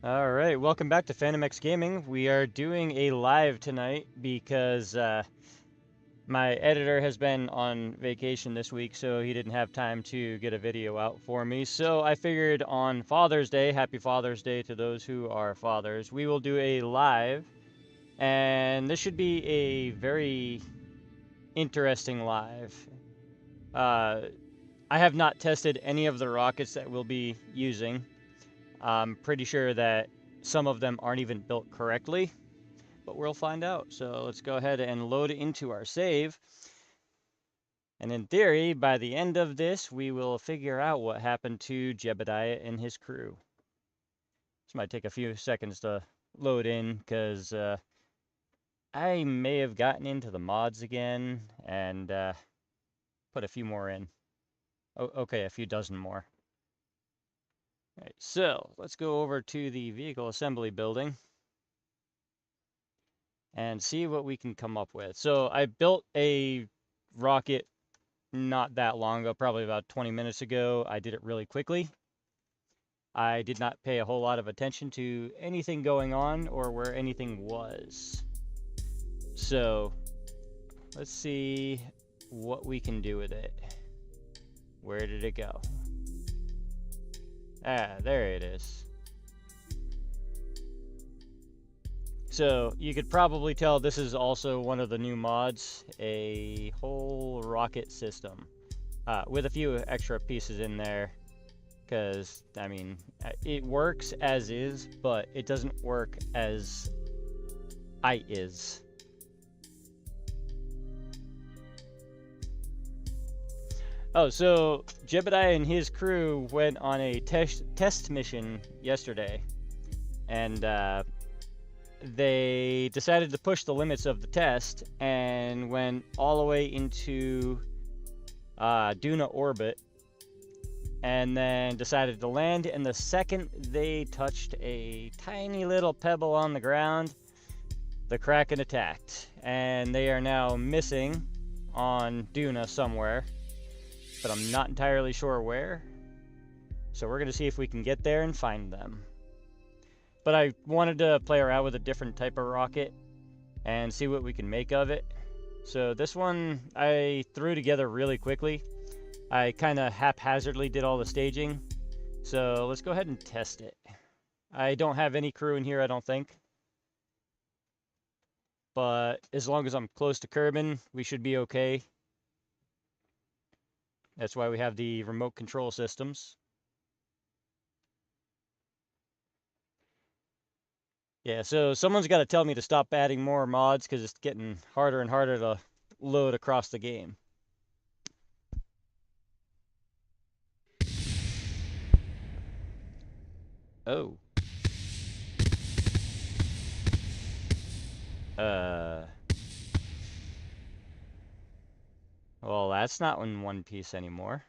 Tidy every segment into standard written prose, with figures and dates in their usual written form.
All right, welcome back to Phantom X Gaming. We are doing a live tonight because my editor has been on vacation this week, so he didn't have time to get a video out for me. So I figured on Father's Day, happy Father's Day to those who are fathers, we will do a live, and this should be a very interesting live. I have not tested any of the rockets that we'll be using. I'm pretty sure that some of them aren't even built correctly, but we'll find out. So let's go ahead and load it into our save. And in theory, by the end of this, we will figure out what happened to Jebediah and his crew. This might take a few seconds to load in because I may have gotten into the mods again and put a few more in. Oh, okay, a few dozen more. All right, so let's go over to the vehicle assembly building and see what we can come up with. So I built a rocket not that long ago, probably about 20 minutes ago. I did it really quickly. I did not pay a whole lot of attention to anything going on or where anything was. So let's see what we can do with it. Where did it go? Ah, there it is. So you could probably tell this is also one of the new mods, a whole rocket system with a few extra pieces in there because, I mean, it works as is, but it doesn't work as I is. Oh, so Jebediah and his crew went on a test mission yesterday, and they decided to push the limits of the test and went all the way into Duna orbit, and then decided to land. And the second they touched a tiny little pebble on the ground, the Kraken attacked, and they are now missing on Duna somewhere, but I'm not entirely sure where. So we're going to see if we can get there and find them. But I wanted to play around with a different type of rocket and see what we can make of it. So this one I threw together really quickly. I kind of haphazardly did all the staging. So let's go ahead and test it. I don't have any crew in here, I don't think. But as long as I'm close to Kerbal, we should be okay. That's why we have the remote control systems. Yeah, so someone's got to tell me to stop adding more mods because it's getting harder and harder to load across the game. Oh. Well, that's not in one piece anymore.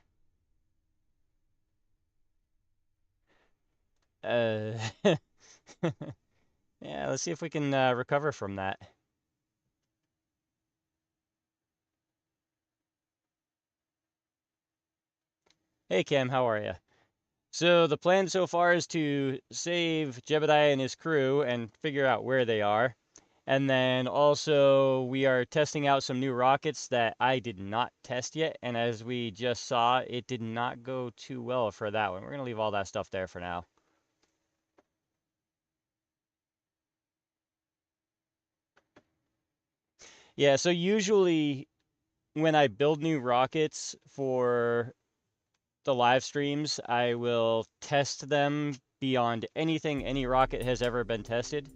Yeah, let's see if we can recover from that. Hey, Cam, how are you? So the plan so far is to save Jebediah and his crew and figure out where they are. And then also we are testing out some new rockets that I did not test yet. And as we just saw, it did not go too well for that one. We're going to leave all that stuff there for now. Yeah, so usually when I build new rockets for the live streams, I will test them beyond anything any rocket has ever been tested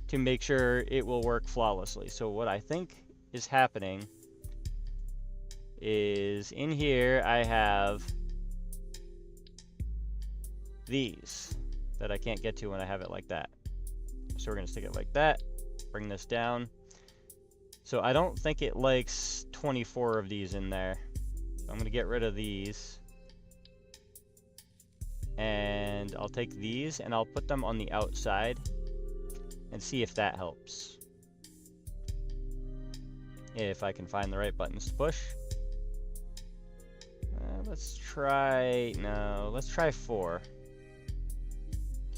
to make sure it will work flawlessly. So what I think is happening is in here I have these that I can't get to when I have it like that. So we're going to stick it like that, bring this down. So I don't think it likes 24 of these in there. So I'm going to get rid of these. And I'll take these and I'll put them on the outside and see if that helps. If I can find the right buttons to push. Let's try 4.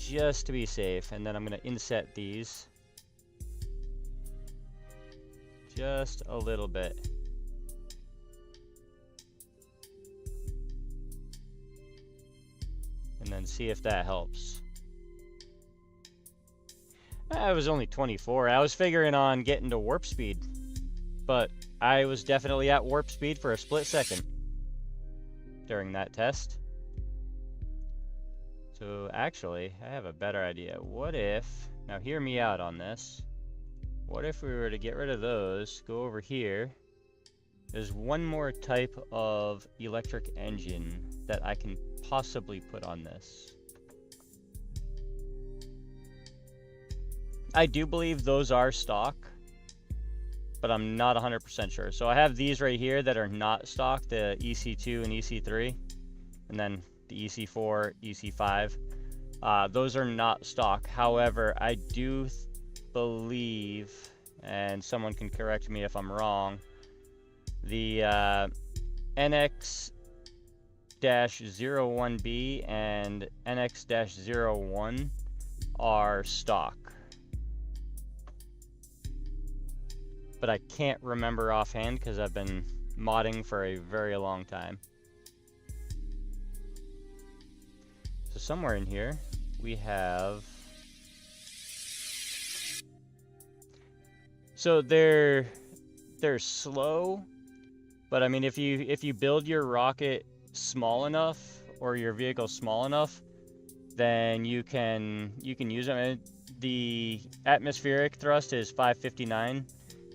just to be safe, and then I'm going to inset these just a little bit. And then see if that helps. I was only 24. I was figuring on getting to warp speed, but I was definitely at warp speed for a split second during that test. So actually, I have a better idea. What if, now hear me out on this, what if we were to get rid of those, go over here, there's one more type of electric engine that I can possibly put on this. I do believe those are stock, but I'm not 100% sure. So I have these right here that are not stock, the EC2 and EC3, and then the EC4, EC5. Those are not stock. However, I do believe, and someone can correct me if I'm wrong, the NX-01B and NX-01 are stock. But I can't remember offhand because I've been modding for a very long time. So somewhere in here we have, so they're slow, but I mean if you build your rocket small enough or your vehicle small enough, then you can use them. And the atmospheric thrust is 559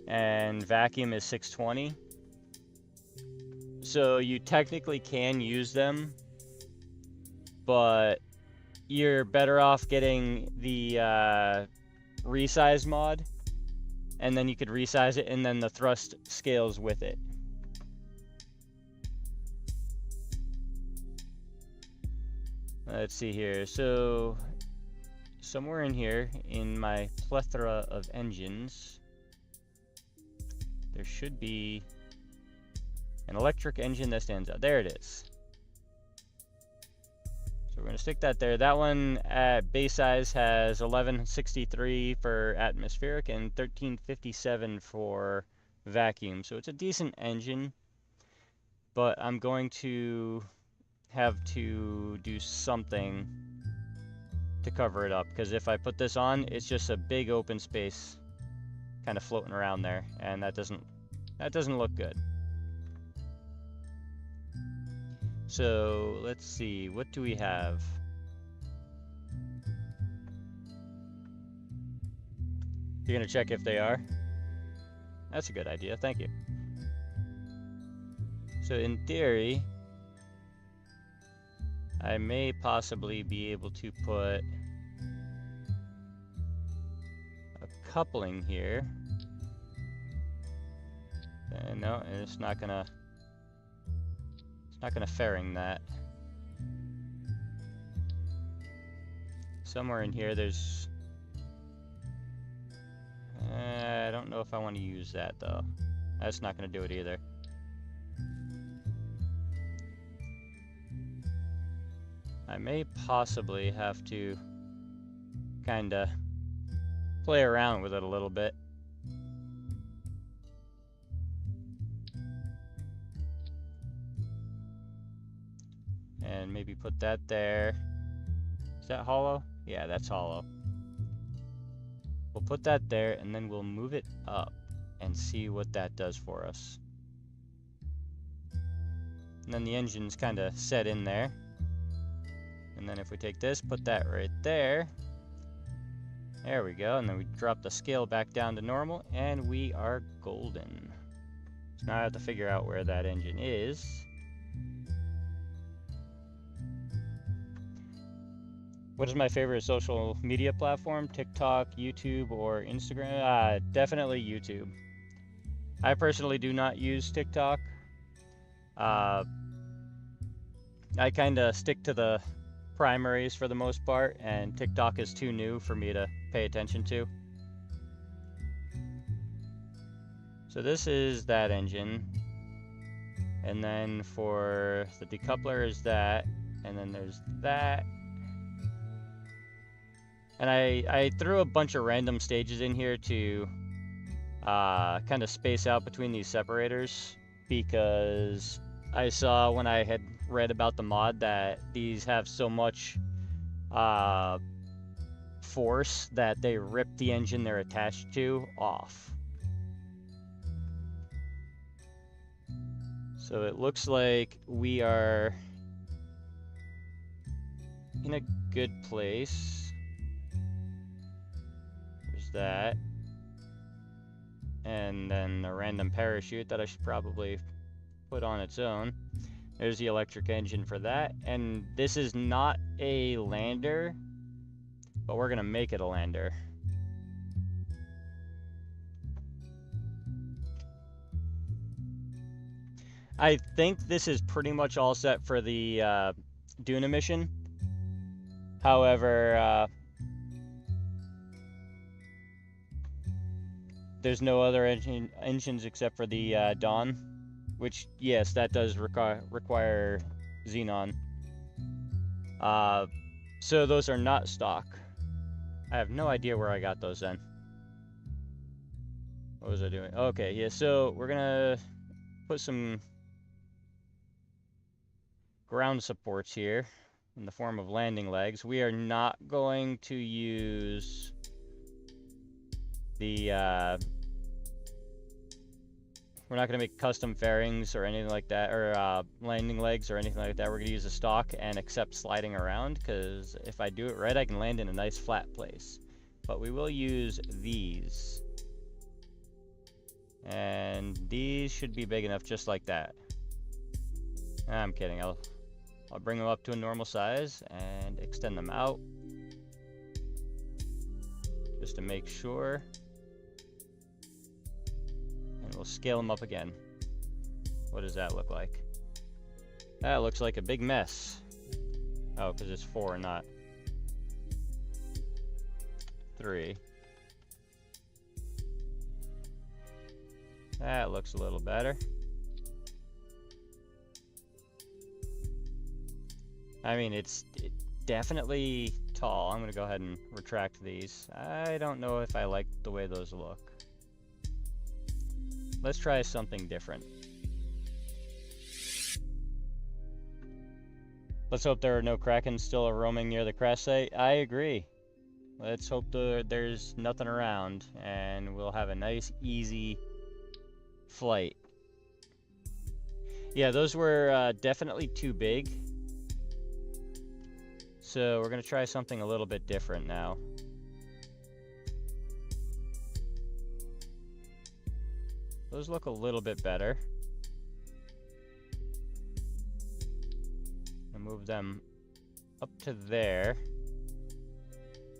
and vacuum is 620. So you technically can use them, but you're better off getting the resize mod, and then you could resize it and then the thrust scales with it. Let's see here. So somewhere in here in my plethora of engines, there should be an electric engine that stands out. There it is. So we're going to stick that there. That one at base size has 1163 for atmospheric and 1357 for vacuum. So it's a decent engine, but I'm going to have to do something to cover it up, because if I put this on, it's just a big open space kind of floating around there, and that doesn't look good. So let's see, what do we have? You're gonna check if they are? That's a good idea, thank you. So in theory, I may possibly be able to put a coupling here. No, it's not gonna fairing that. Somewhere in here there's, I don't know if I want to use that though. That's not gonna do it either. I may possibly have to kinda play around with it a little bit. And maybe put that there. Is that hollow? Yeah, that's hollow. We'll put that there and then we'll move it up and see what that does for us. And then the engine's kind of set in there. And then if we take this, put that right there. There we go. And then we drop the scale back down to normal and we are golden. So now I have to figure out where that engine is. What is my favorite social media platform? TikTok, YouTube, or Instagram? Definitely YouTube. I personally do not use TikTok. I kind of stick to the primaries for the most part, and TikTok is too new for me to pay attention to. So this is that engine. And then for the decoupler is that, and then there's that. And I threw a bunch of random stages in here to kind of space out between these separators, because I saw when I had read about the mod that these have so much force that they rip the engine they're attached to off. So it looks like we are in a good place. There's that. And then the random parachute that I should probably put on its own. There's the electric engine for that. And this is not a lander, but we're gonna make it a lander. I think this is pretty much all set for the Duna mission. However, there's no other engines except for the Dawn, which, yes, that does require xenon. So those are not stock. I have no idea where I got those then. What was I doing? Okay, yeah, so we're gonna put some ground supports here in the form of landing legs. We are not going to use the we're not going to make custom fairings or anything like that, or landing legs or anything like that. We're going to use a stock and accept sliding around, because if I do it right, I can land in a nice flat place. But we will use these. And these should be big enough just like that. I'm kidding. I'll bring them up to a normal size and extend them out just to make sure. And we'll scale them up again. What does that look like? That looks like a big mess. Oh, because it's 4, not 3. That looks a little better. I mean, it's definitely tall. I'm going to go ahead and retract these. I don't know if I like the way those look. Let's try something different. Let's hope there are no Kraken still roaming near the crash site. I agree. Let's hope there's nothing around, and we'll have a nice, easy flight. Yeah, those were definitely too big. So we're going to try something a little bit different now. Those look a little bit better. I'll move them up to there.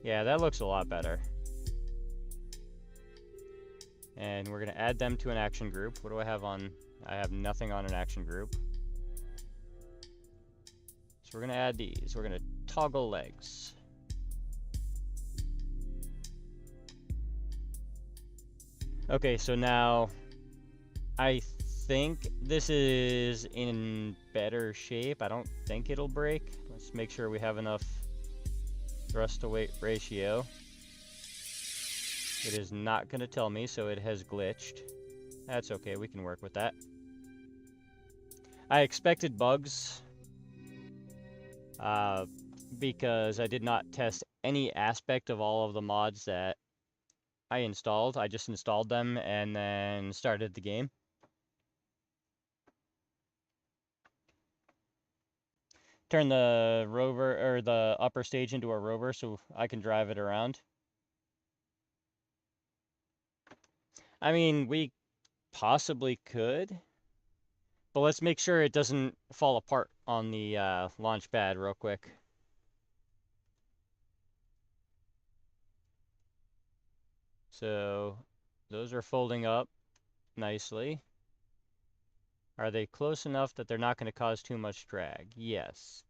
Yeah, that looks a lot better. And we're going to add them to an action group. What do I have on? I have nothing on an action group. So we're going to add these. We're going to toggle legs. Okay, so now I think this is in better shape. I don't think it'll break. Let's make sure we have enough thrust to weight ratio. It is not going to tell me, so it has glitched. That's okay, we can work with that. I expected bugs because I did not test any aspect of all of the mods that I installed. I just installed them and then started the game. Turn the rover, or the upper stage, into a rover so I can drive it around. I mean, we possibly could, but let's make sure it doesn't fall apart on the launch pad real quick. So those are folding up nicely. Are they close enough that they're not going to cause too much drag? Yes.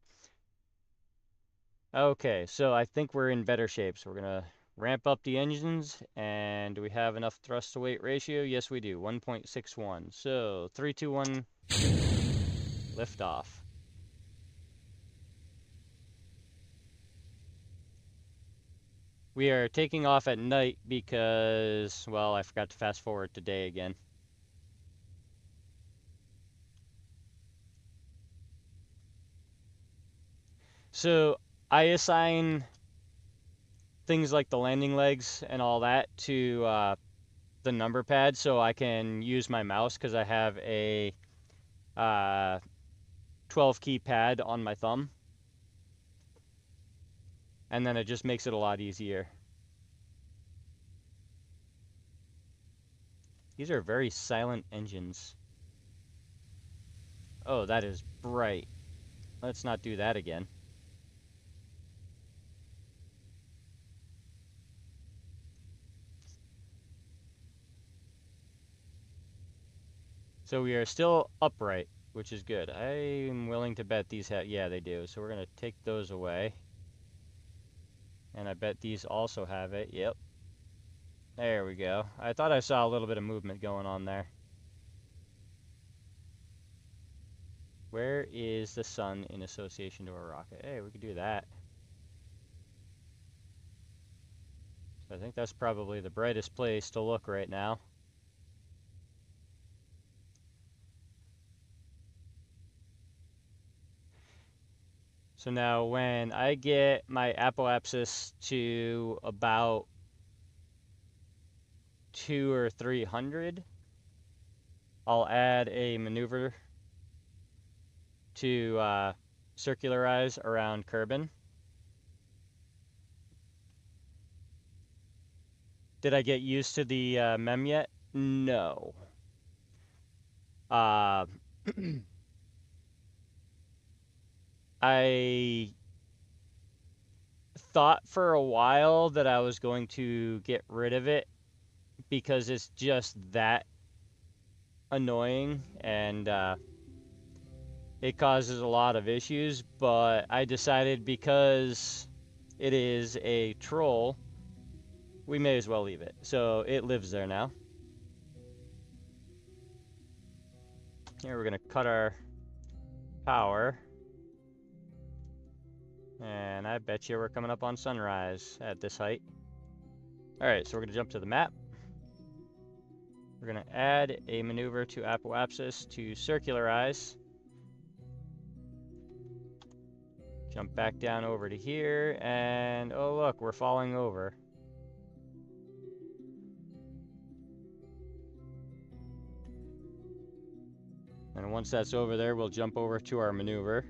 Okay, so I think we're in better shape. So we're going to ramp up the engines. And do we have enough thrust to weight ratio? Yes, we do. 1.61. So 3, 2, 1, lift off. We are taking off at night because, well, I forgot to fast forward today again. So I assign things like the landing legs and all that to the number pad so I can use my mouse because I have a 12 key pad on my thumb. And then it just makes it a lot easier. These are very silent engines. Oh, that is bright. Let's not do that again. So we are still upright, which is good. I'm willing to bet these have, yeah, they do. So we're gonna take those away. And I bet these also have it. Yep. There we go. I thought I saw a little bit of movement going on there. Where is the sun in association to a rocket? Hey, we could do that. So I think that's probably the brightest place to look right now. So now when I get my apoapsis to about 200 or 300, I'll add a maneuver to circularize around Kerbin. Did I get used to the mem yet? No. I thought for a while that I was going to get rid of it because it's just that annoying and it causes a lot of issues, but I decided because it is a troll, we may as well leave it. So it lives there now. Here we're gonna cut our power. And I bet you we're coming up on sunrise at this height. Alright, so we're gonna jump to the map. We're gonna add a maneuver to apoapsis to circularize. Jump back down over to here, and oh look, we're falling over. And once that's over there, we'll jump over to our maneuver.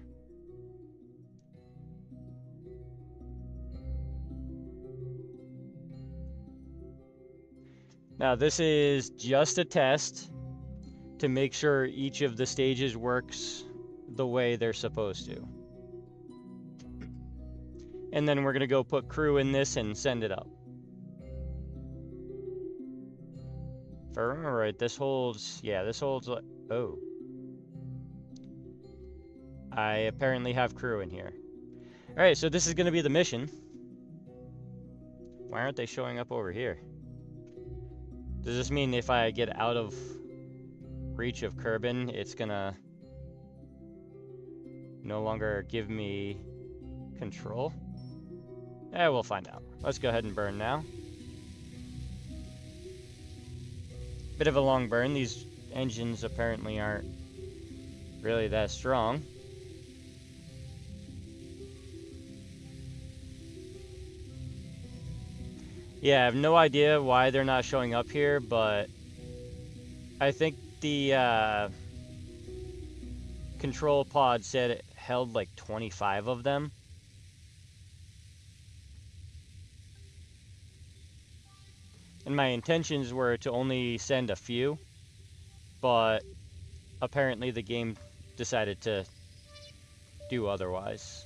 Now this is just a test to make sure each of the stages works the way they're supposed to. And then we're gonna go put crew in this and send it up. If I remember right, this holds, yeah, this holds, oh. I apparently have crew in here. Alright, so this is gonna be the mission. Why aren't they showing up over here? Does this mean if I get out of reach of Kerbin, it's gonna no longer give me control? Eh, we'll find out. Let's go ahead and burn now. Bit of a long burn. These engines apparently aren't really that strong. Yeah, I have no idea why they're not showing up here, but I think the control pod said it held like 25 of them. And my intentions were to only send a few, but apparently the game decided to do otherwise.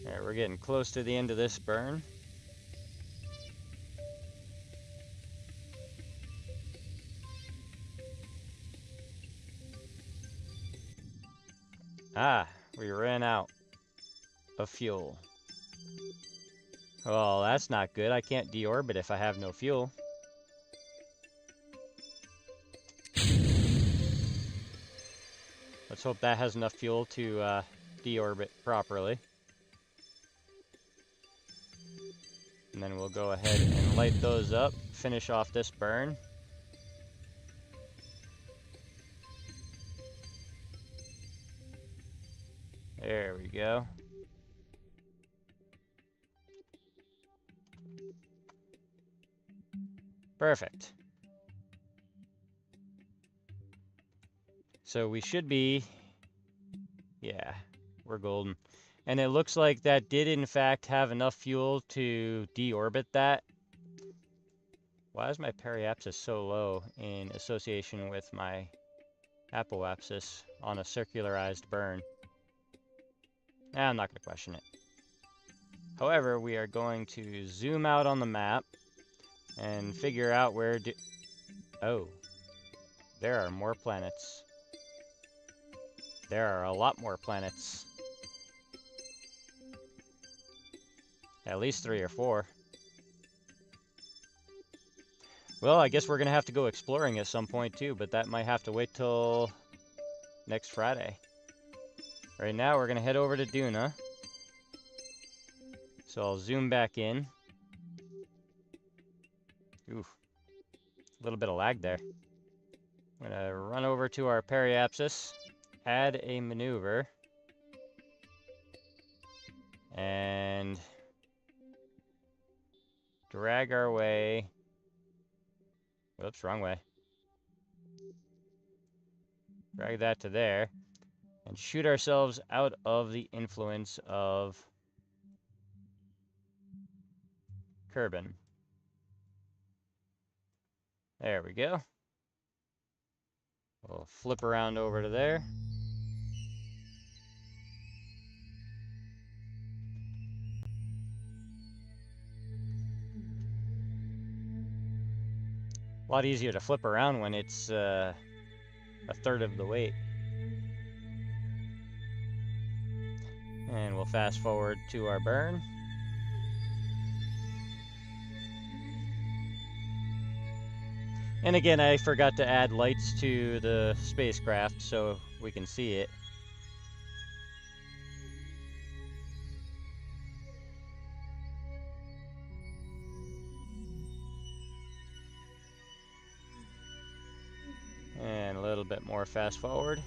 Alright, we're getting close to the end of this burn. Ah, we ran out of fuel. Well, that's not good. I can't deorbit if I have no fuel. Let's hope that has enough fuel to deorbit properly. And then we'll go ahead and light those up, finish off this burn. There we go. Perfect. So we should be, yeah, we're golden. And it looks like that did in fact have enough fuel to deorbit that. Why is my periapsis so low in association with my apoapsis on a circularized burn? I'm not going to question it. However, we are going to zoom out on the map and figure out where oh, there are more planets. There are a lot more planets. At least 3 or 4. Well, I guess we're going to have to go exploring at some point too, but that might have to wait till next Friday. Right now, we're going to head over to Duna. So I'll zoom back in. Oof. A little bit of lag there. I'm going to run over to our periapsis, add a maneuver, and drag our way. Whoops, wrong way. Drag that to there, and shoot ourselves out of the influence of Kerbal. There we go. We'll flip around over to there. A lot easier to flip around when it's a third of the weight. And we'll fast forward to our burn. And again, I forgot to add lights to the spacecraft so we can see it. And a little bit more fast forward.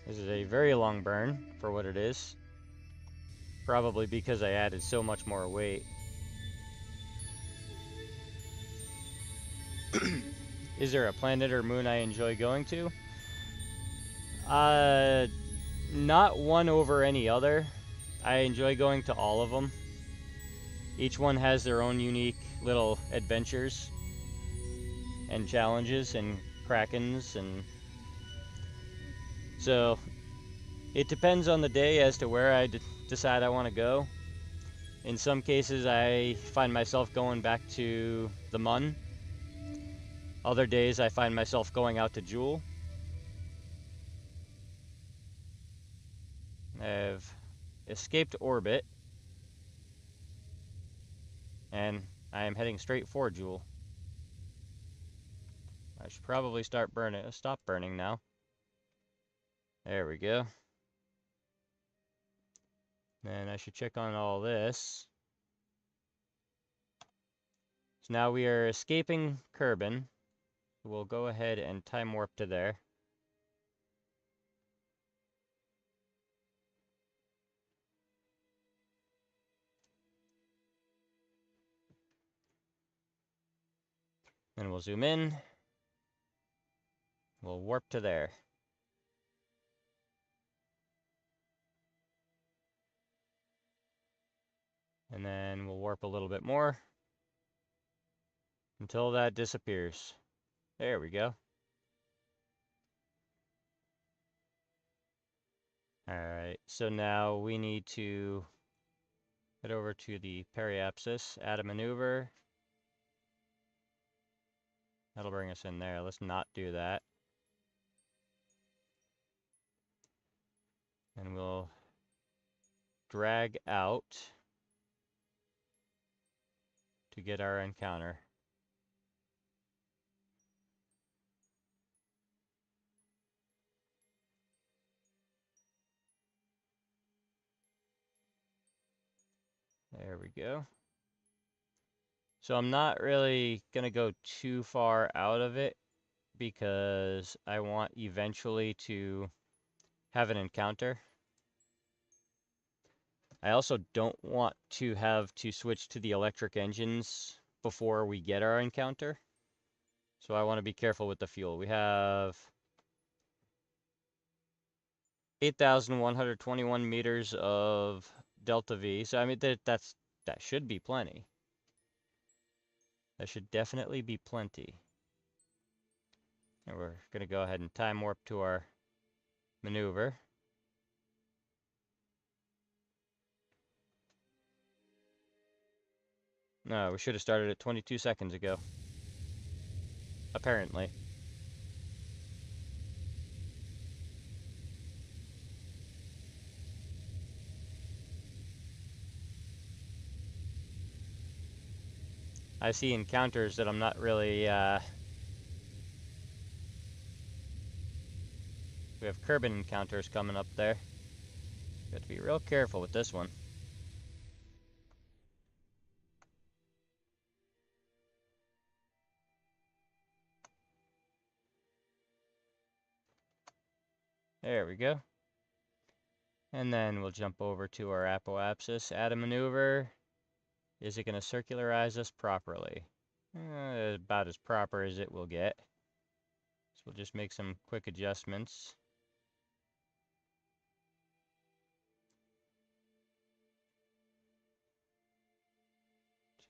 This is a very long burn for what it is. Probably because I added so much more weight. Is there a planet or moon I enjoy going to? Not one over any other. I enjoy going to all of them. Each one has their own unique little adventures and challenges and Krakens, and so it depends on the day as to where I decide I want to go. In some cases, I find myself going back to the Mun. Other days, I find myself going out to Jewel. I've escaped orbit, and I am heading straight for Jewel. I should probably stop burning now. There we go. And I should check on all this. So now we are escaping Kerbal. We'll go ahead and time warp to there. Then we'll zoom in. We'll warp to there. And then we'll warp a little bit more until that disappears. There we go. Alright, so now we need to head over to the periapsis, add a maneuver. That'll bring us in there. Let's not do that. And we'll drag out to get our encounter. There we go. So I'm not really going to go too far out of it because I want eventually to have an encounter. I also don't want to have to switch to the electric engines before we get our encounter. So I want to be careful with the fuel. We have 8,121 meters of Delta V. So I mean that should be plenty. That should definitely be plenty. And we're going to go ahead and time warp to our maneuver. No, we should have started it 22 seconds ago. Apparently. I see encounters that I'm not really, we have Kerbal encounters coming up there. You have to be real careful with this one. There we go. And then we'll jump over to our apoapsis, add a maneuver. Is it going to circularize us properly? About as proper as it will get. So we'll just make some quick adjustments.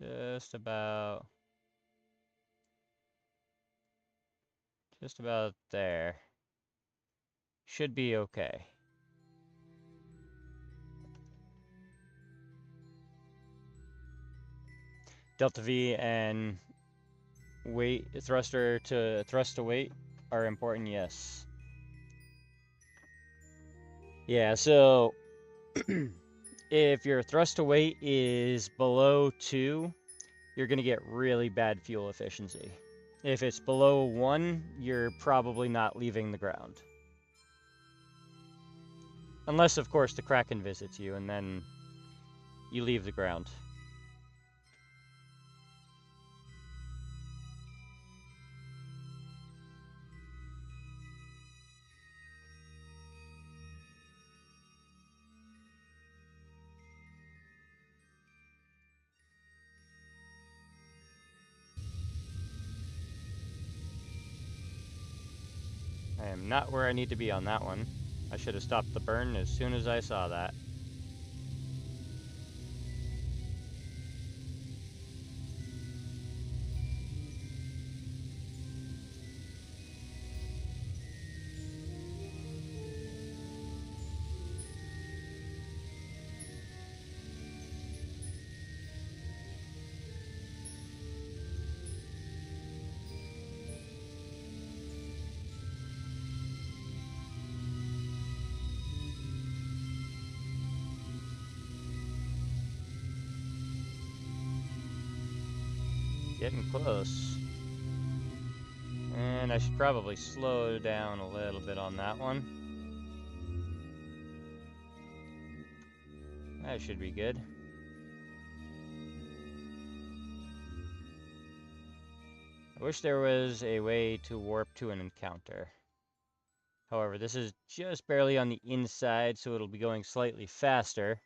Just about there. Should be okay. Delta V and weight, thrust to weight are important, yes. Yeah, so if your thrust to weight is below 2, you're going to get really bad fuel efficiency. If it's below 1, you're probably not leaving the ground. Unless, of course, the Kraken visits you, and then you leave the ground. I am not where I need to be on that one. I should have stopped the burn as soon as I saw that. Getting close. And I should probably slow down a little bit on that one. That should be good. I wish there was a way to warp to an encounter. However, this is just barely on the inside, so it'll be going slightly faster.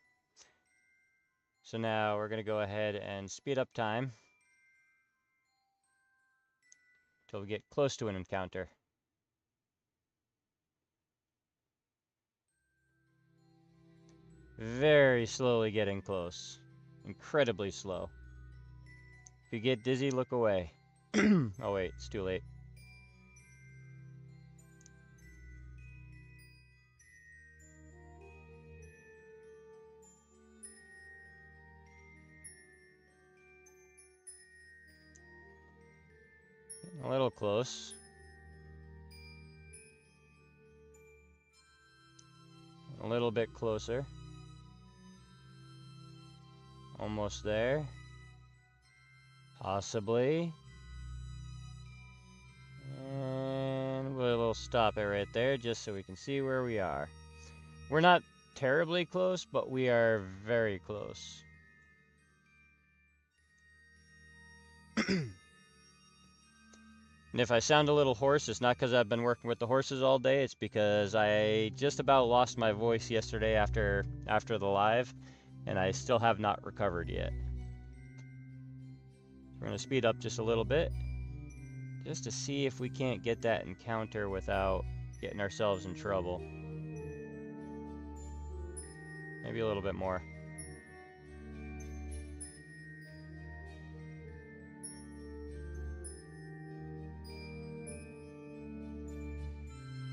So now we're going to go ahead and speed up time till we get close to an encounter. Very slowly getting close. Incredibly slow. If you get dizzy, look away. Oh wait, it's too late. Getting a little close. A little bit closer. Almost there. Possibly. And we'll stop it right there just so we can see where we are. We're not terribly close, but we are very close. And if I sound a little hoarse, it's not because I've been working with the horses all day. It's because I just about lost my voice yesterday after the live, and I still have not recovered yet. We're going to speed up just a little bit, just to see if we can't get that encounter without getting ourselves in trouble. Maybe a little bit more.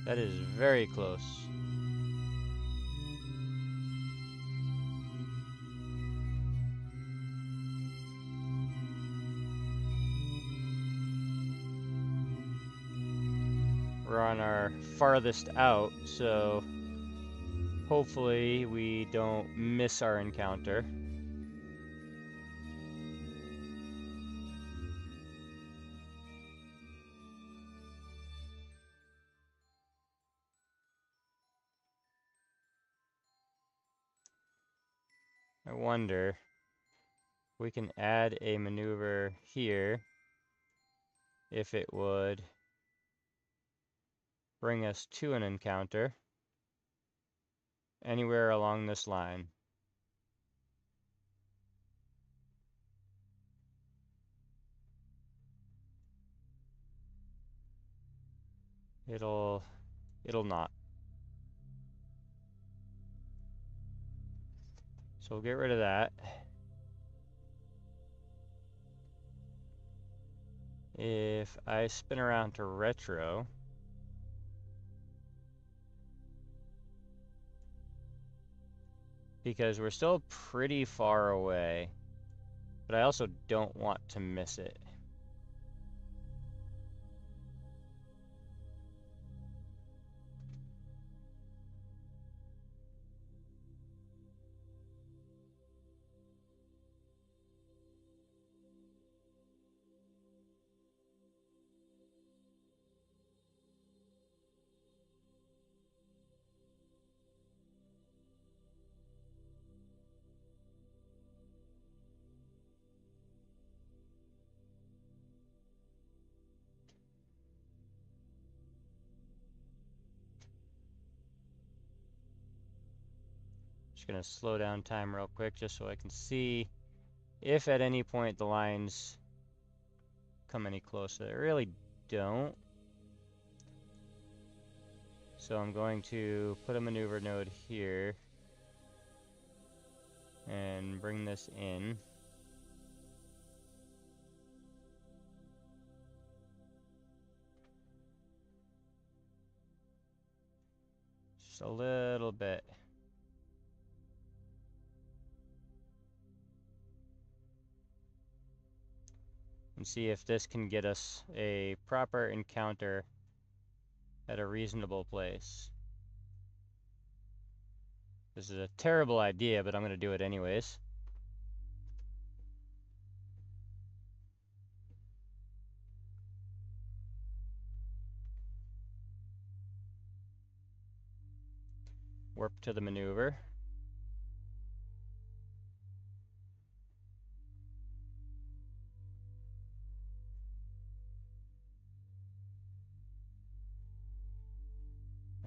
That is very close. We're on our farthest out, so hopefully we don't miss our encounter. I wonder if we can add a maneuver here, if it would bring us to an encounter anywhere along this line. It'll not. So we'll get rid of that. If I spin around to retro, because we're still pretty far away, but I also don't want to miss it. Just gonna slow down time real quick just so I can see if at any point the lines come any closer. They really don't. So I'm going to put a maneuver node here and bring this in. Just a little bit. And see if this can get us a proper encounter at a reasonable place. This is a terrible idea, but I'm going to do it anyways. Warp to the maneuver.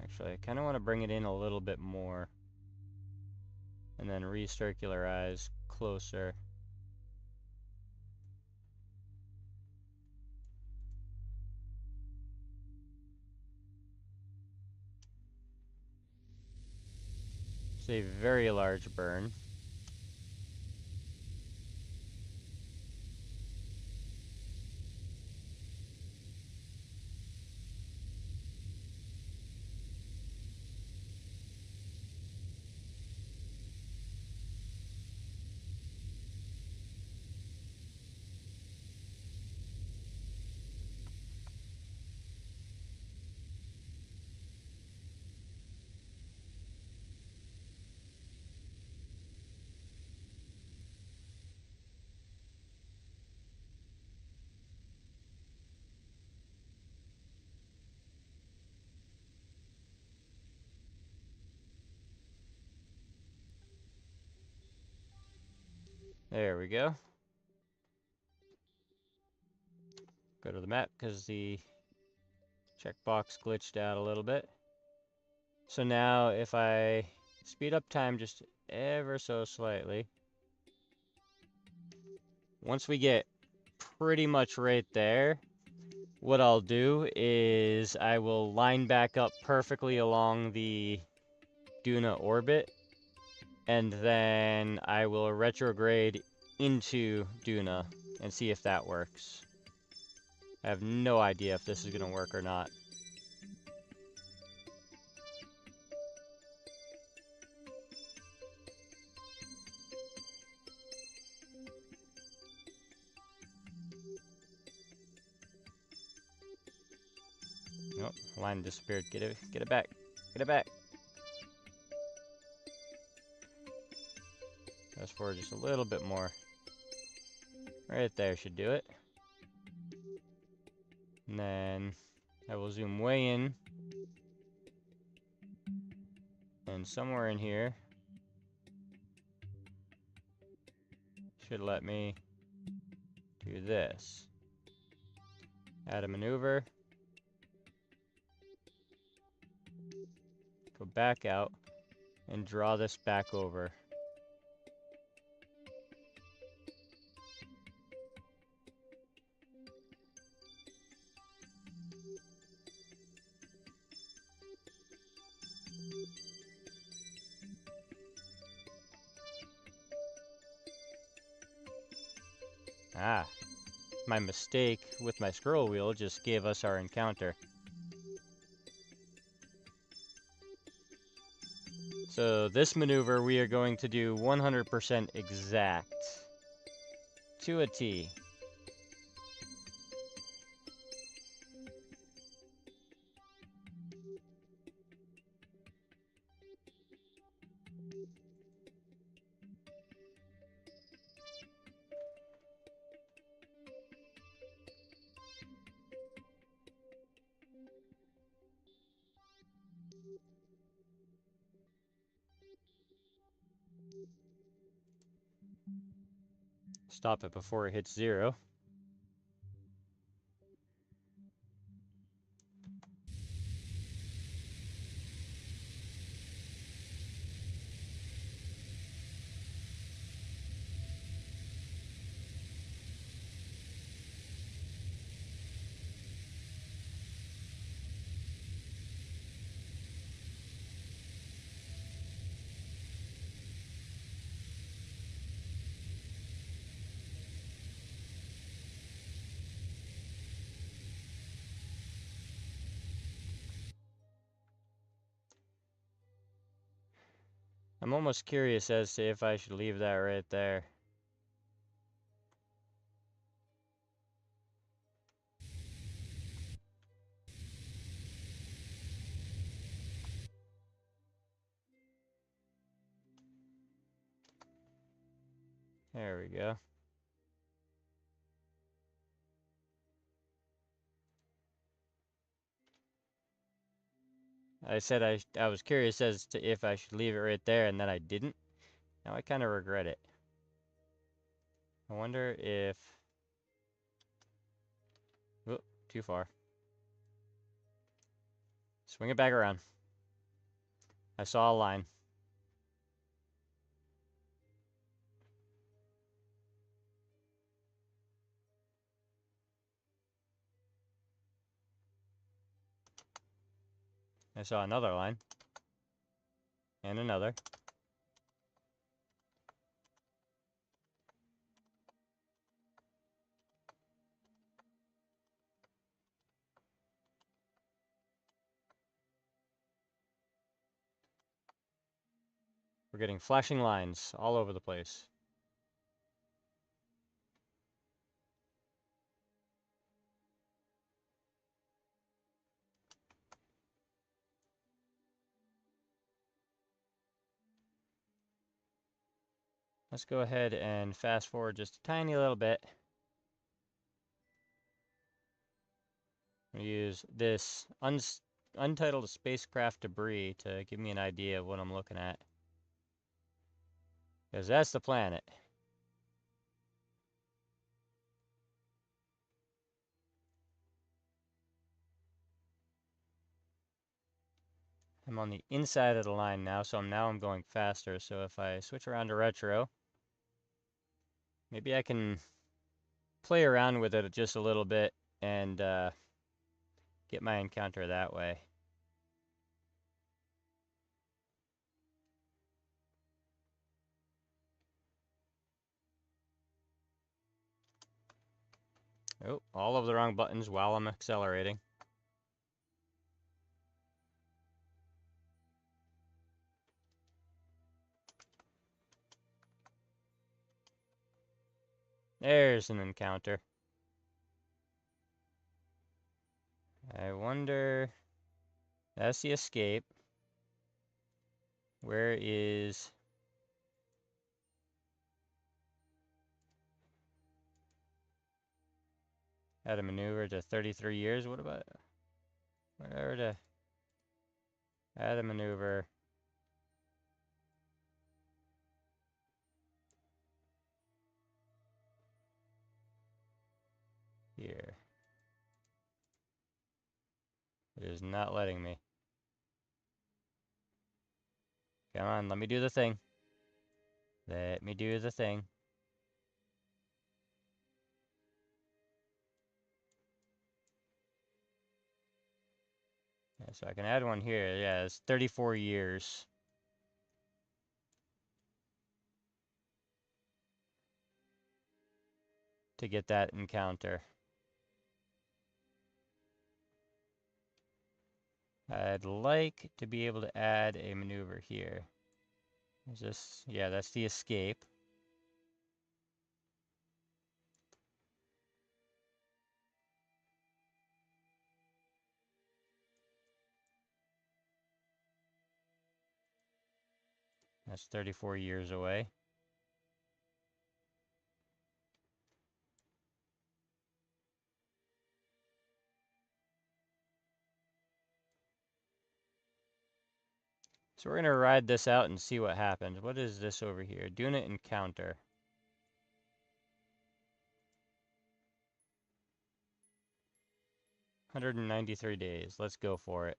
Actually, I kind of want to bring it in a little bit more. And then recircularize closer. It's a very large burn. There we go. Go to the map because the checkbox glitched out a little bit. So now if I speed up time just ever so slightly, once we get pretty much right there, what I'll do is I will line back up perfectly along the Duna orbit, and then I will retrograde into Duna and see if that works. I have no idea if this is going to work or not. Nope, line disappeared. Get it back. Get it back. Fast forward just a little bit more. Right there should do it. And then I will zoom way in. And somewhere in here should let me do this. Add a maneuver. Go back out and draw this back over. Ah, my mistake with my scroll wheel just gave us our encounter. So this maneuver we are going to do 100% exact. To a T. Stop it before it hits 0. I'm almost curious as to if I should leave that right there. There we go. I said I was curious as to if I should leave it right there, and then I didn't. Now I kind of regret it. I wonder if... Whoop, too far. Swing it back around. I saw a line. I saw another line. And another. We're getting flashing lines all over the place. Let's go ahead and fast forward just a tiny little bit. I'll use this untitled spacecraft debris to give me an idea of what I'm looking at. Because that's the planet. I'm on the inside of the line now, so I'm going faster. So if I switch around to retro, maybe I can play around with it just a little bit and get my encounter that way. Oh, all of the wrong buttons while I'm accelerating. There's an encounter. I wonder... That's the escape. Where is... Add a maneuver to 33 years? What about... Where to... Add a maneuver... Here. It is not letting me. Come on, let me do the thing. Let me do the thing. Yeah, so I can add one here. Yeah, it's 34 years. To get that encounter. I'd like to be able to add a maneuver here. Is this... Yeah, that's the escape. That's 34 years away. So we're going to ride this out and see what happens. What is this over here? Duna encounter. 193 days. Let's go for it.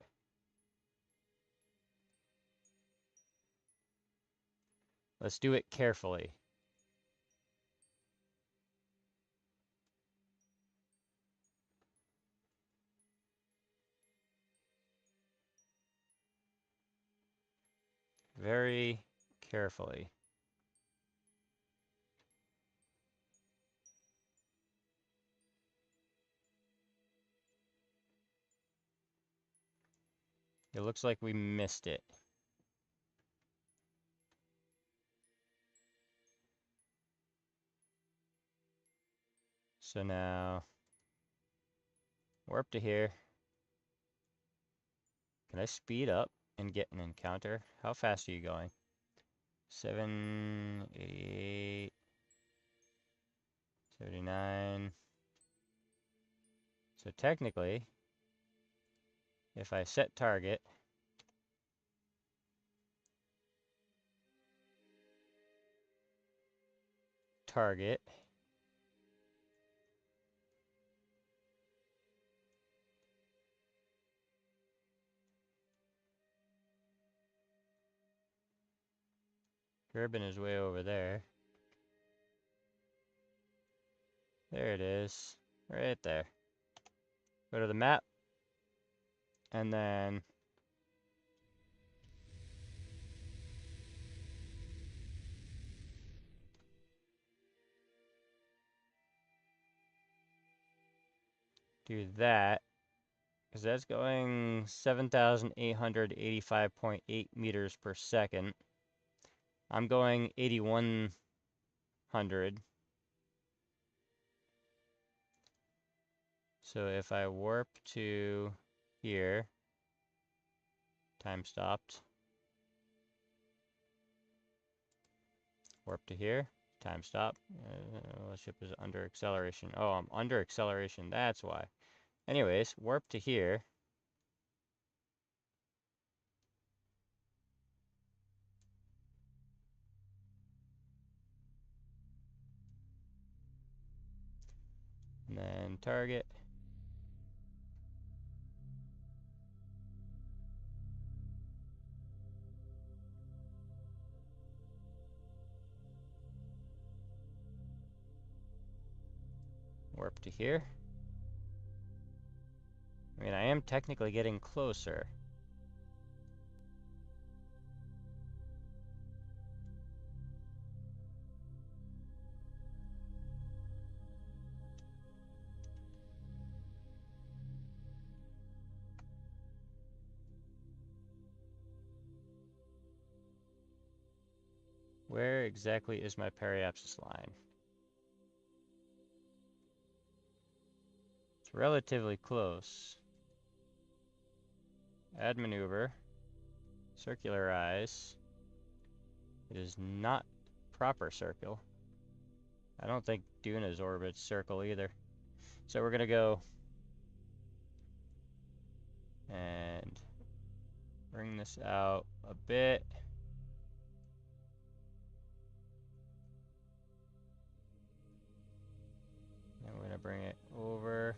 Let's do it carefully. Very carefully. It looks like we missed it. So now, warp to here. Can I speed up and get an encounter? How fast are you going? 788, 79. So technically, if I set target, Kerbal is way over there. There it is. Right there. Go to the map. And then... do that. Because that's going 7,885.8 meters per second. I'm going 8,100. So if I warp to here, time stopped. Warp to here, time stop. The ship is under acceleration. Oh, I'm under acceleration, that's why. Anyways, warp to here. And then target. Warp to here. I mean, I am technically getting closer. Where exactly is my periapsis line? It's relatively close. Add maneuver. Circularize. It is not proper circle. I don't think Duna's orbit's circle either. So we're gonna go and bring this out a bit. And we're gonna bring it over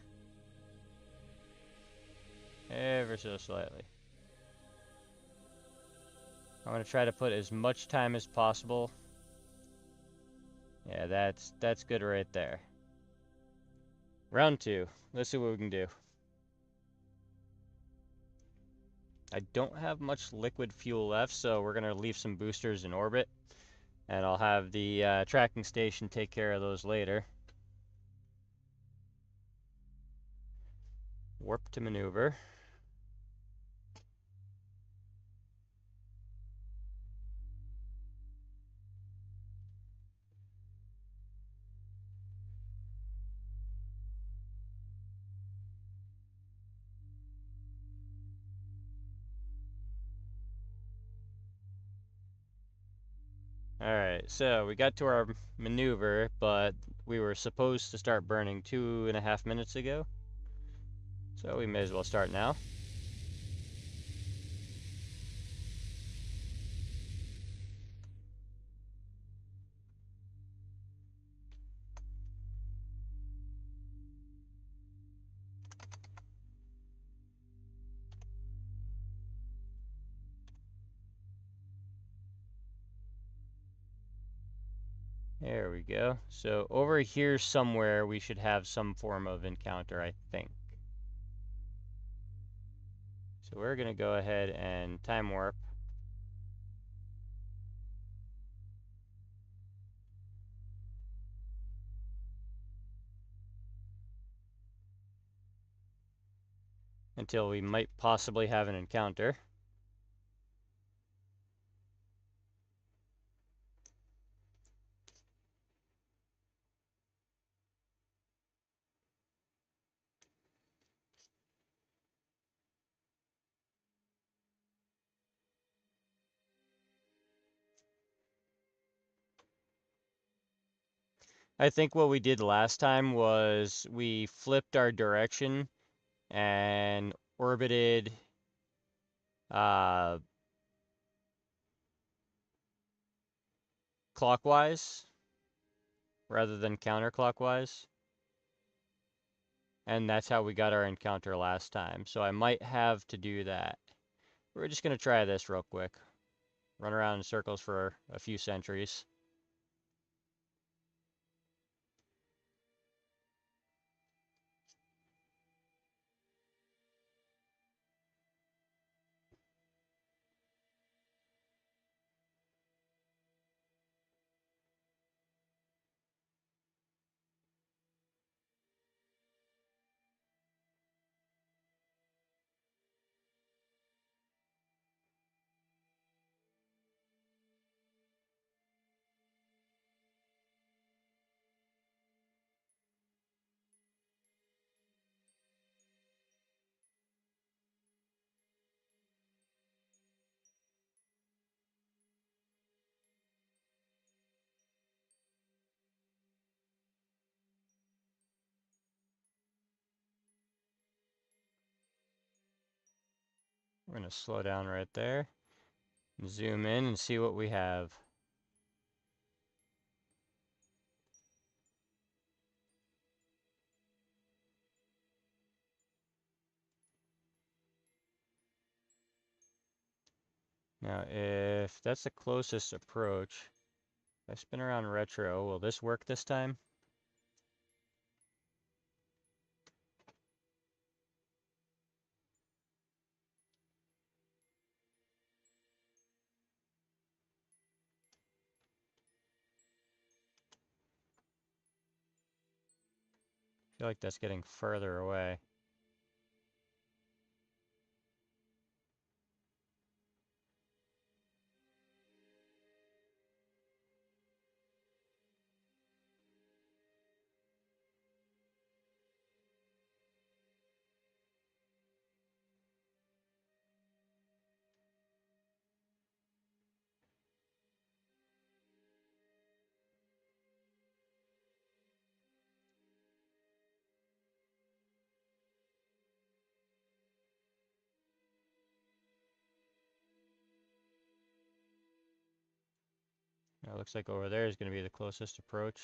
ever so slightly. I'm gonna try to put as much time as possible. Yeah, that's good right there. Round 2. Let's see what we can do. I don't have much liquid fuel left, so we're gonna leave some boosters in orbit, and I'll have the tracking station take care of those later. Warp to maneuver. Alright, so we got to our maneuver, but we were supposed to start burning 2.5 minutes ago. So we may as well start now. There we go. So over here somewhere we should have some form of encounter, I think. So we're going to go ahead and time warp. Until we might possibly have an encounter. I think what we did last time was we flipped our direction and orbited clockwise rather than counterclockwise. And that's how we got our encounter last time. So I might have to do that. We're just going to try this real quick. Run around in circles for a few centuries. We're going to slow down right there. Zoom in and see what we have. Now, if that's the closest approach, if I spin around retro, will this work this time? feel like that's getting further away. It looks like over there is going to be the closest approach.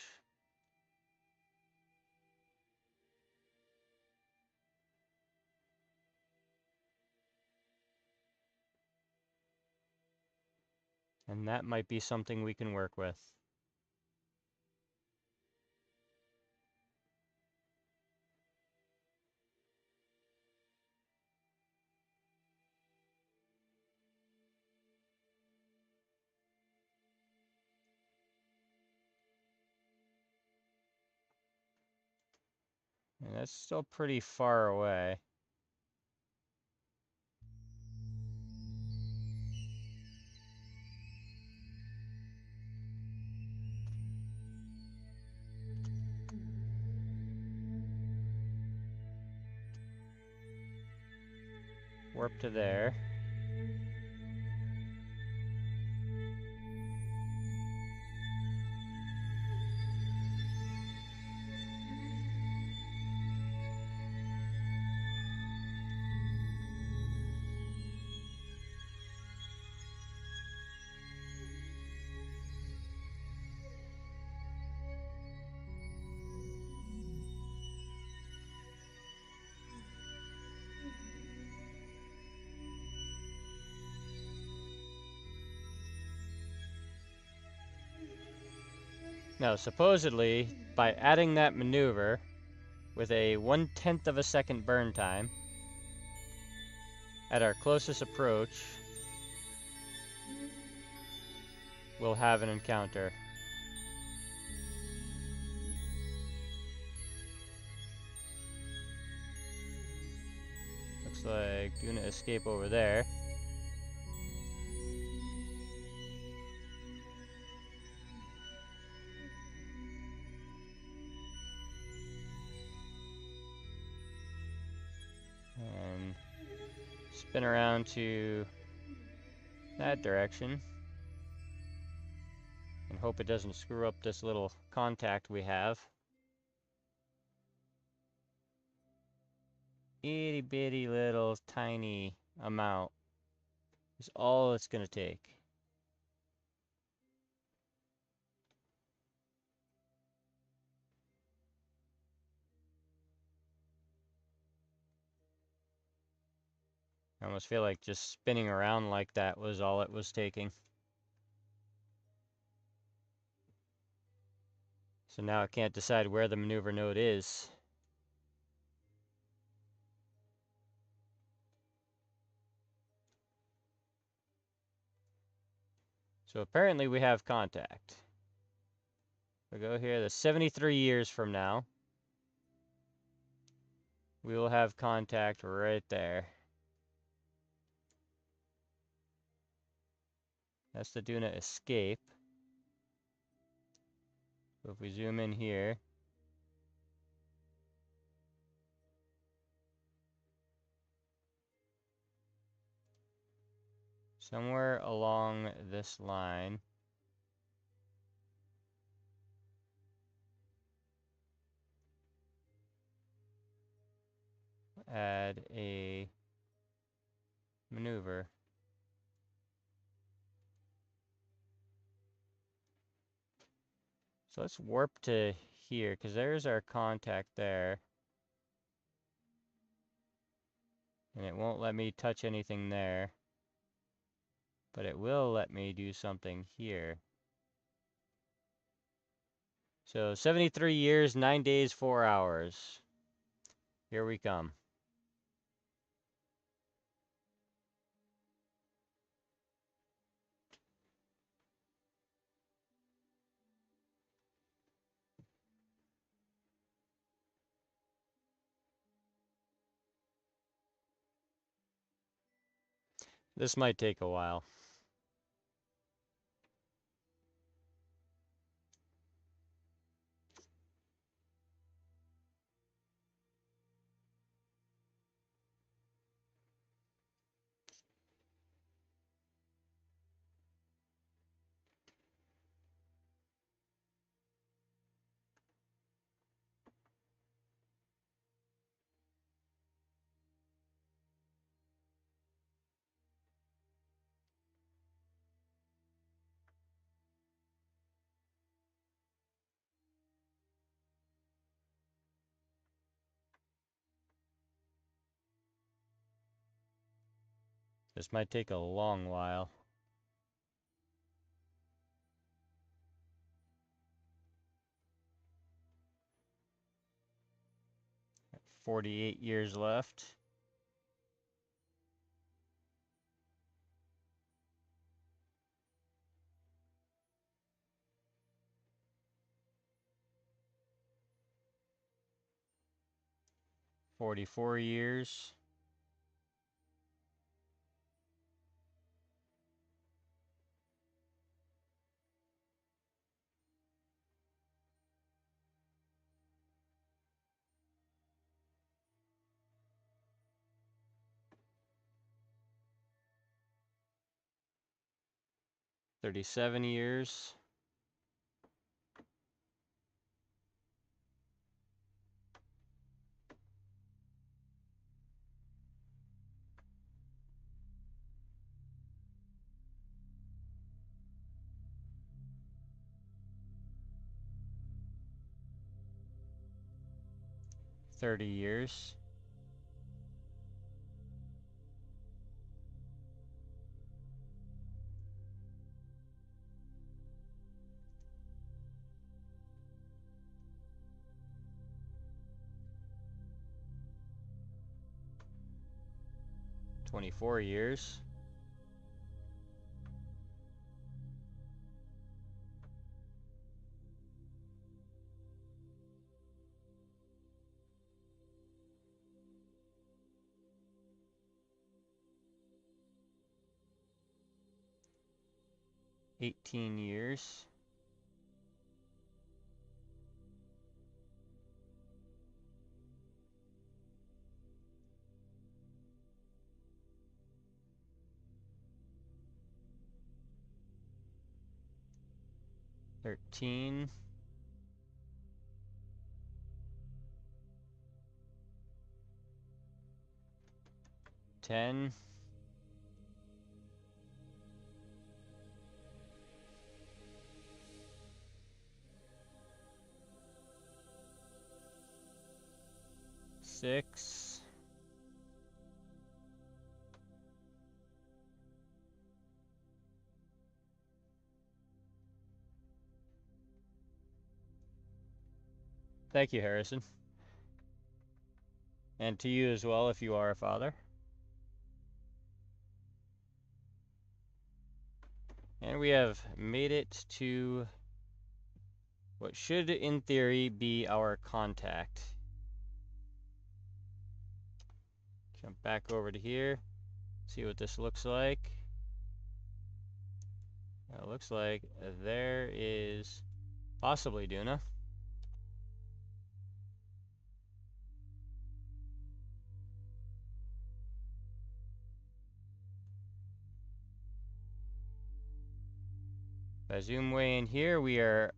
And that might be something we can work with. And that's still pretty far away. Warp to there. Now, supposedly, by adding that maneuver with a 1/10 of a second burn time at our closest approach, we'll have an encounter. Looks like Duna escape over there. And spin around to that direction. And hope it doesn't screw up this little contact we have. Itty bitty little tiny amount is all it's gonna take. I almost feel like just spinning around like that was all it was taking. So now I can't decide where the maneuver node is. So apparently we have contact. We go here, the 73 years from now, we will have contact right there. That's the Duna escape. So if we zoom in here, somewhere along this line, add a maneuver. So let's warp to here, because there's our contact there. And it won't let me touch anything there. But it will let me do something here. So 73 years, 9 days, 4 hours. Here we come. This might take a while. This might take a long while. Got 48 years left. $44 years. $37 years. $30 years. $24 years. $18 years. $13. 10. 6. 'Thank you, Harrison. And to you as well, if you are a father. And we have made it to what should, in theory, be our contact. Jump back over to here, see what this looks like. It looks like there is possibly Duna. If I zoom way in here, we are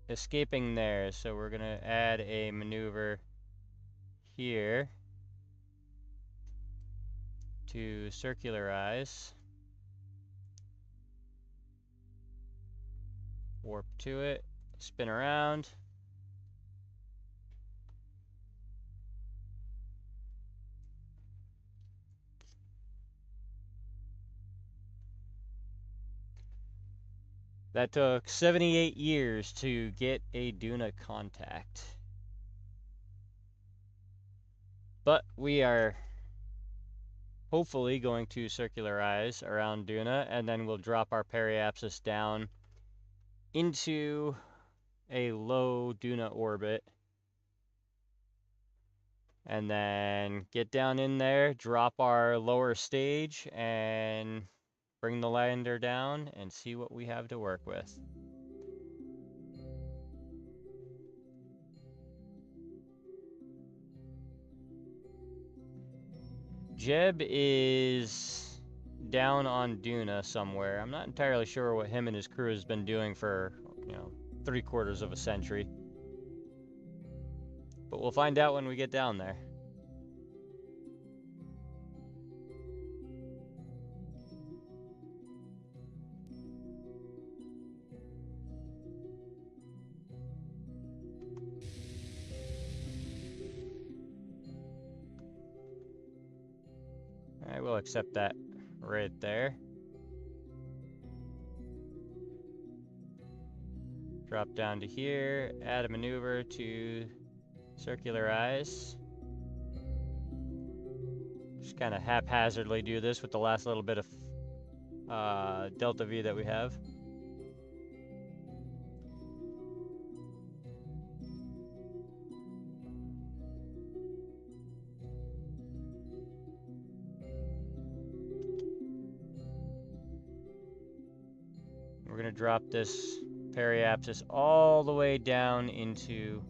escaping there, so we're gonna add a maneuver here to circularize, warp to it, spin around. That took 78 years to get a Duna contact. But we are hopefully going to circularize around Duna, and then we'll drop our periapsis down into a low Duna orbit And then get down in there, drop our lower stage, and bring the lander down and see what we have to work with. Jeb is down on Duna somewhere. I'm not entirely sure what him and his crew has been doing for, 3/4 of a century. But we'll find out when we get down there. I will accept that right there. Drop down to here, add a maneuver to circular eyes. Just kind of haphazardly do this with the last little bit of delta V that we have. We're going to drop this periapsis all the way down into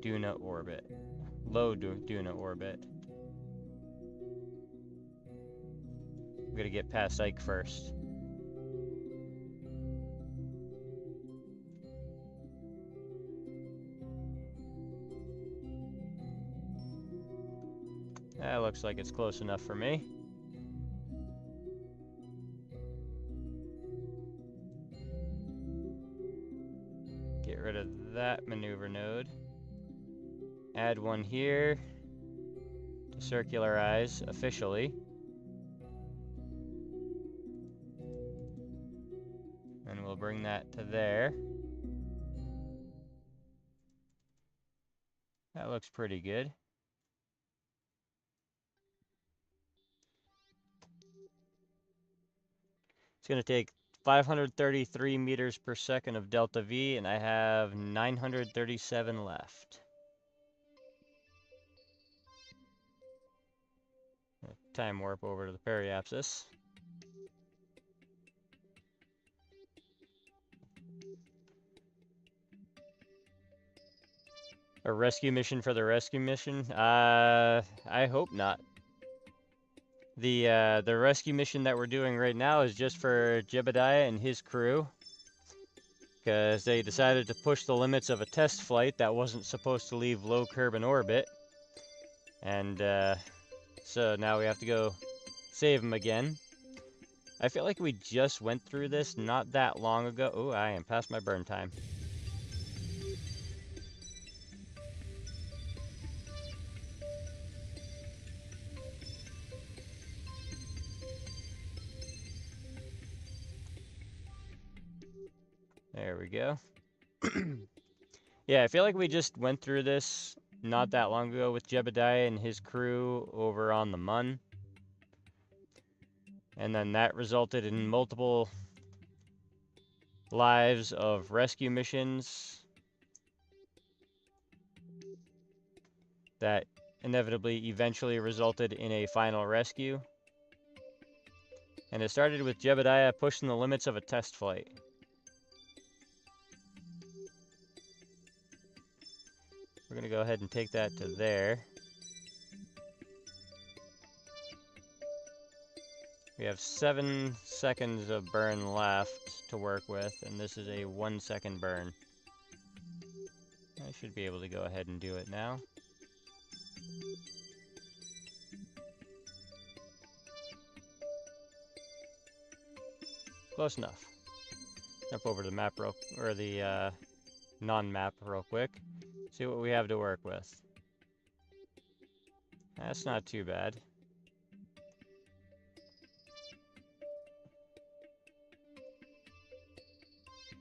Duna orbit. Low Duna orbit. We're going to get past Ike first. That looks like it's close enough for me. Get rid of that maneuver node. Add one here to circular eyes officially. And we'll bring that to there. That looks pretty good. It's going to take 533 meters per second of delta V, and I have 937 left. Time warp over to the periapsis. A rescue mission for the rescue mission? I hope not. The rescue mission that we're doing right now is just for Jebediah and his crew, because they decided to push the limits of a test flight that wasn't supposed to leave low Kerbal orbit, and so now we have to go save them again. I feel like we just went through this not that long ago. Oh, I am past my burn time. There we go. Yeah, I feel like we just went through this not that long ago with Jebediah and his crew over on the Mun. And then that resulted in multiple lives of rescue missions that inevitably eventually resulted in a final rescue. And it started with Jebediah pushing the limits of a test flight. We're going to go ahead and take that to there. We have 7 seconds of burn left to work with, and this is a 1 second burn. I should be able to go ahead and do it now. Close enough. Jump over to the map or the non-map real quick. See what we have to work with. That's not too bad.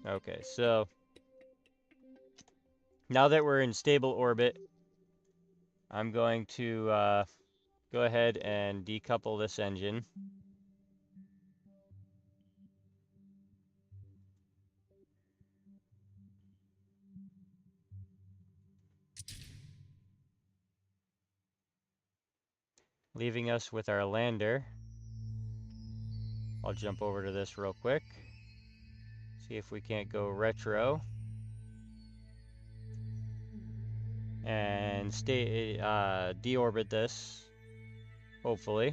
Okay, so now that we're in stable orbit, I'm going to go ahead and decouple this engine. leaving us with our lander. I'll jump over to this real quick. See if we can't go retro. And stay deorbit this, hopefully.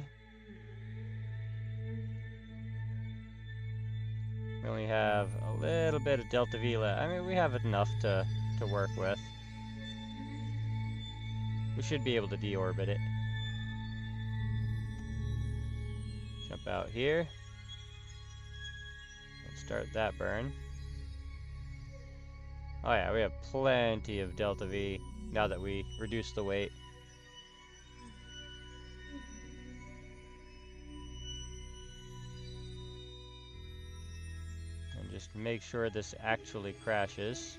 We only have a little bit of delta V left. I mean, we have enough to work with. We should be able to deorbit it. Jump out here. Let's start that burn. Oh yeah, we have plenty of delta V now that we reduced the weight. And just make sure this actually crashes.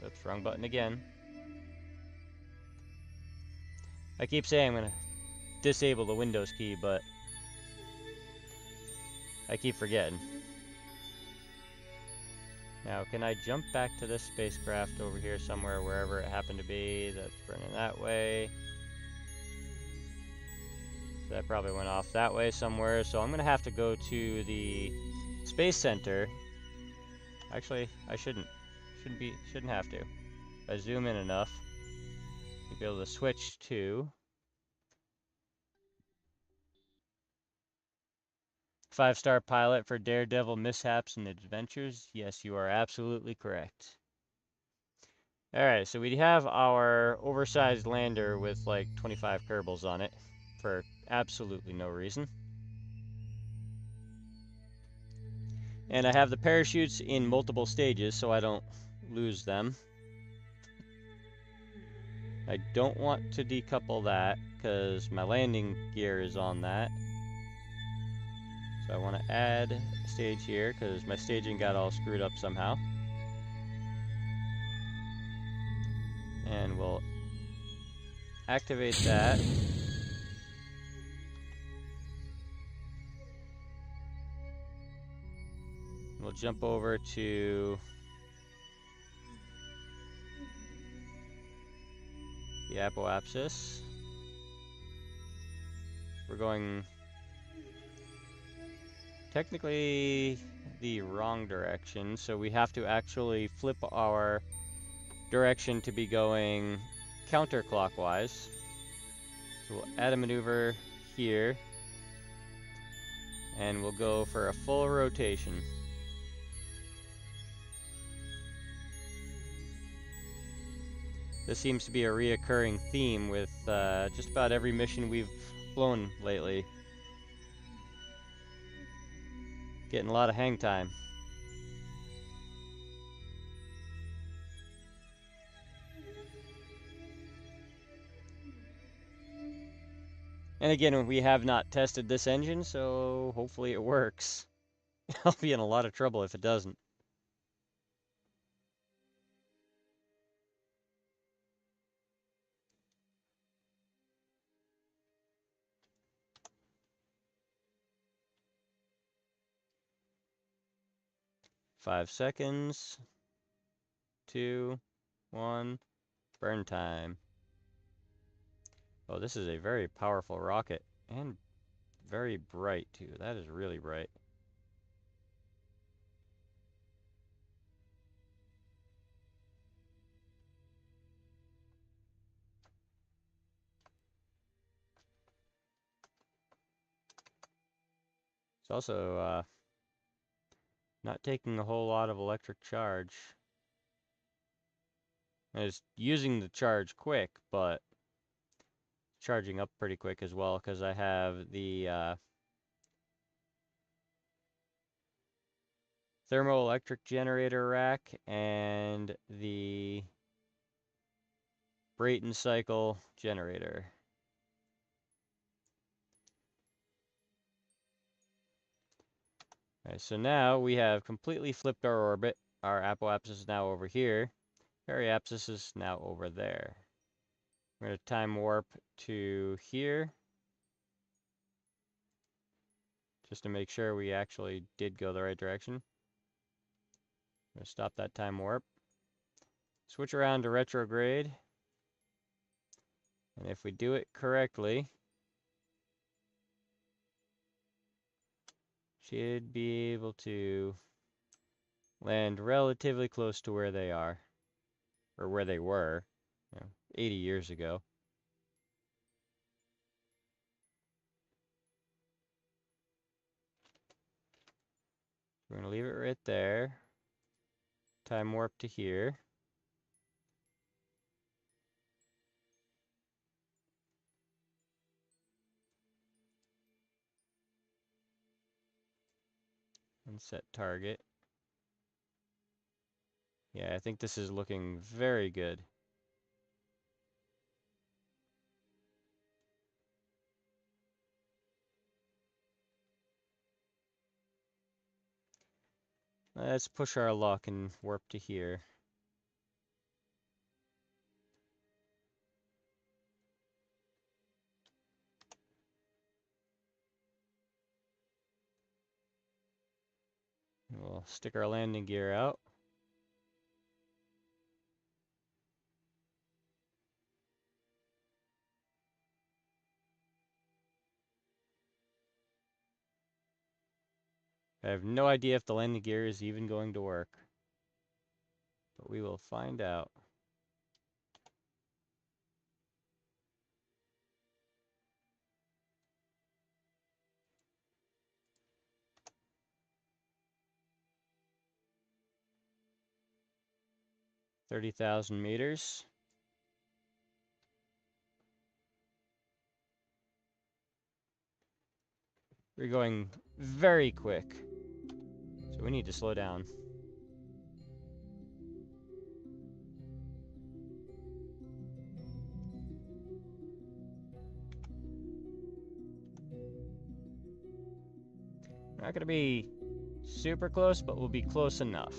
Oops, wrong button again. I keep saying I'm gonna disable the Windows key, but I keep forgetting. Now, can I jump back to this spacecraft over here somewhere, wherever it happened to be? That's burning that way. So that probably went off that way somewhere. So I'm gonna have to go to the Space Center. Actually, I shouldn't have to. If I zoom in enough, you'll be able to switch to 5-star pilot for daredevil mishaps and adventures. Yes, you are absolutely correct. Alright, so we have our oversized lander with like 25 Kerbals on it for absolutely no reason. And I have the parachutes in multiple stages so I don't lose them. I don't want to decouple that because my landing gear is on that. So I want to add a stage here because my staging got all screwed up somehow. And we'll activate that. We'll jump over to the apoapsis. We're going technically the wrong direction, so we have to actually flip our direction to be going counterclockwise. So we'll add a maneuver here, and we'll go for a full rotation. This seems to be a reoccurring theme with just about every mission we've flown lately. Getting a lot of hang time. And again, we have not tested this engine, so hopefully it works. I'll be in a lot of trouble if it doesn't. Five seconds. 2, 1, burn time. Oh, this is a very powerful rocket and very bright too. That is really bright. It's also not taking a whole lot of electric charge. It's using the charge quick, but charging up pretty quick as well because I have the thermoelectric generator rack and the Brayton cycle generator. Okay, so now we have completely flipped our orbit. Our apoapsis is now over here. Periapsis is now over there. We're going to time warp to here. Just to make sure we actually did go the right direction. I'm going to stop that time warp. Switch around to retrograde. And if we do it correctly, should be able to land relatively close to where they are, or where they were, 80 years ago. We're going to leave it right there. Time warp to here. And set target. Yeah, I think this is looking very good. Let's push our luck and warp to here. We'll stick our landing gear out. I have no idea if the landing gear is even going to work, but we will find out. $30,000 meters. We're going very quick, so we need to slow down. We're not going to be super close, but we'll be close enough.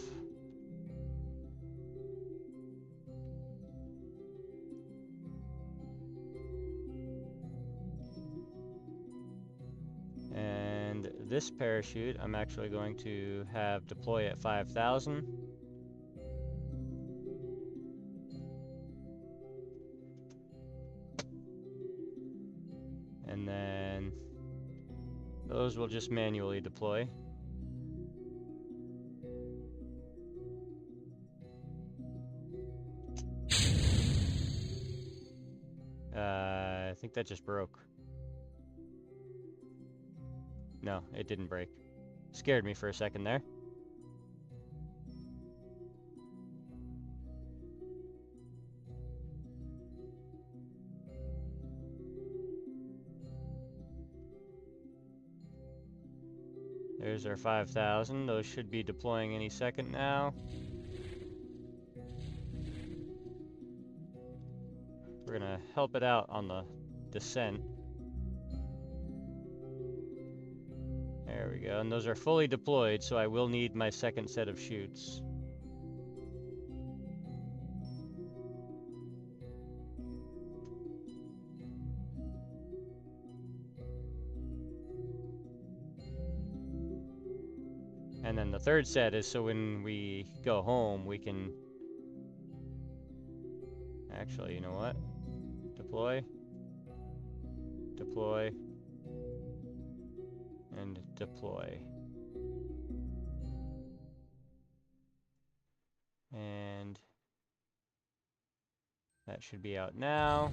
And this parachute, I'm actually going to have deploy at 5,000. And then those will just manually deploy. I think that just broke. No, it didn't break. Scared me for a second there. There's our 5,000. Those should be deploying any second now. We're gonna help it out on the descent. There we go, and those are fully deployed, so I will need my second set of chutes. And then the third set is so when we go home, we can... Actually, you know what? Deploy. Deploy. And deploy. And that should be out now.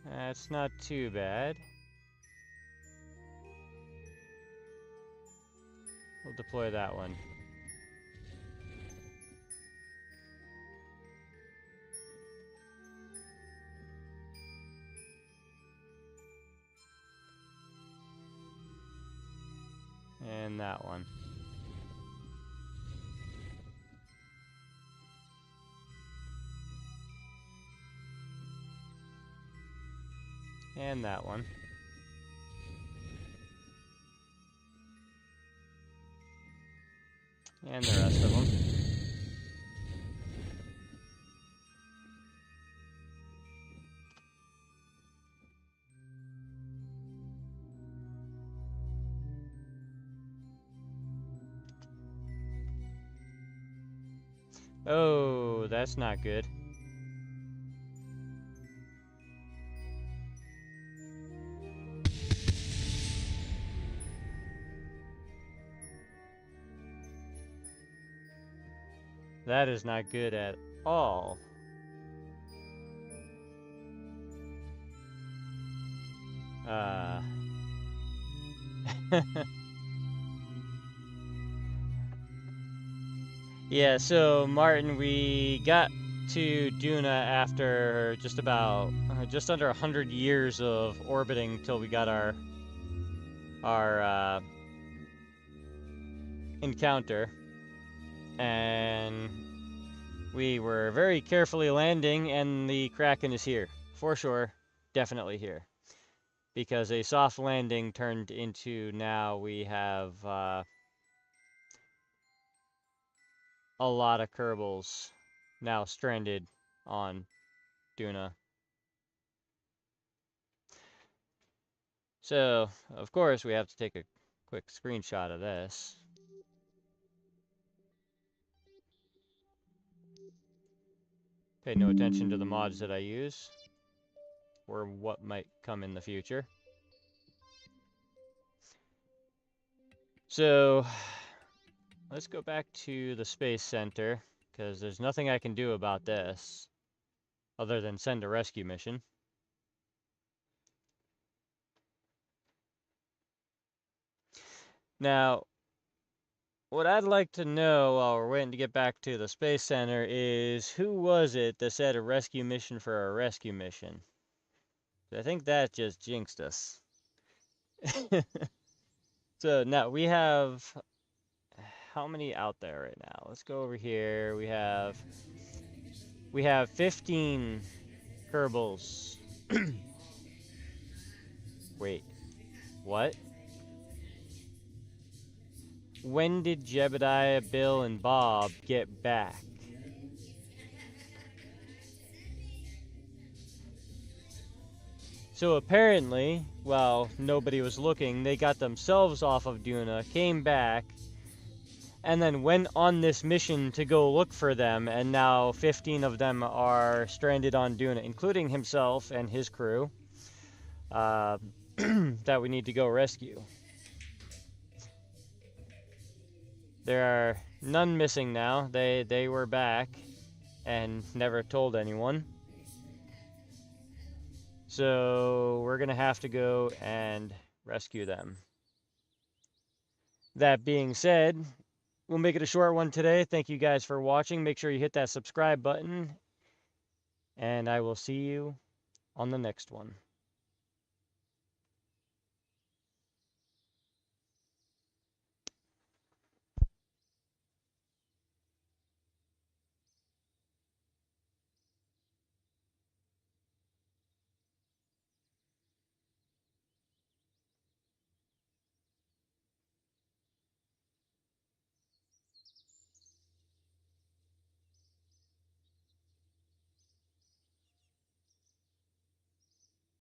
That's not too bad. We'll deploy that one. And that one. And that one. And the rest of them. Oh, Oh, that's not good. That is not good at all. Yeah, so Martin, we got to Duna after just under 100 years of orbiting till we got our encounter, and we were very carefully landing, and the Kraken is here for sure, definitely here, because a soft landing turned into now we have a lot of Kerbals now stranded on Duna. So, of course, we have to take a quick screenshot of this. Pay no attention to the mods that I use, or what might come in the future. So, let's go back to the Space Center, because there's nothing I can do about this, other than send a rescue mission. Now, what I'd like to know while we're waiting to get back to the Space Center is who was it that said a rescue mission for a rescue mission? I think that just jinxed us. So now we have how many out there right now? Let's go over here. We have 15 Kerbals. Wait, what? When did Jebediah, Bill, and Bob get back? So apparently, while nobody was looking, they got themselves off of Duna, came back, and then went on this mission to go look for them, and now 15 of them are stranded on Duna, including himself and his crew, that we need to go rescue. There are none missing now. They were back and never told anyone. So we're gonna have to go and rescue them. That being said, we'll make it a short one today. Thank you guys for watching. Make sure you hit that subscribe button, and I will see you on the next one.